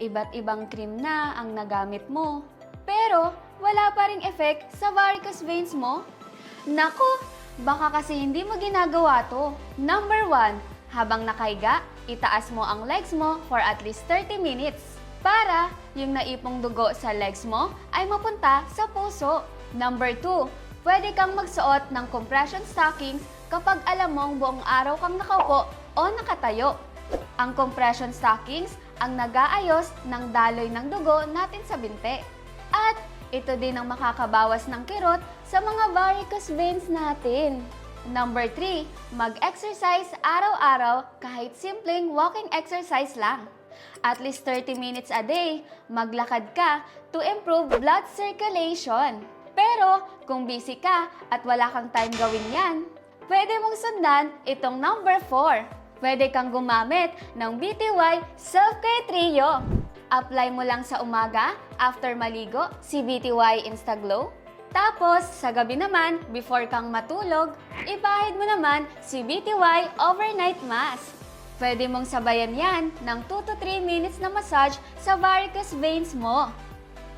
Iba't ibang cream na ang nagamit mo. Pero wala pa ring effect sa varicose veins mo? Naku, baka kasi hindi mo ginagawa to. Number 1, habang nakahiga, itaas mo ang legs mo for at least 30 minutes para yung naipong dugo sa legs mo ay mapunta sa puso. Number 2, pwede kang magsuot ng compression stockings kapag alam mong buong araw kang nakaupo o nakatayo. Ang compression stockings ang nag-aayos ng daloy ng dugo natin sa binte. At ito din ang makakabawas ng kirot sa mga varicose veins natin. Number 3, mag-exercise araw-araw kahit simpleng walking exercise lang. At least 30 minutes a day, maglakad ka to improve blood circulation. Pero kung busy ka at wala kang time gawin yan, pwede mong sundan itong number 4. Pwede kang gumamit ng BTY Self-Care Trio. Apply mo lang sa umaga, after maligo, si BTY Instaglow. Tapos, sa gabi naman, before kang matulog, ipahid mo naman si BTY Overnight Mask. Pwede mong sabayan yan ng 2 to 3 minutes na massage sa varicose veins mo.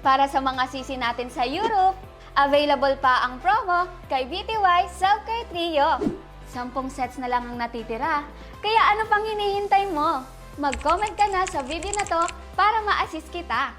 Para sa mga sisi natin sa Europe, available pa ang promo kay BTY Self-Care Trio. 10 sets na lang ang natitira, kaya ano pang hinihintay mo? Mag-comment ka na sa video na to para ma-assist kita.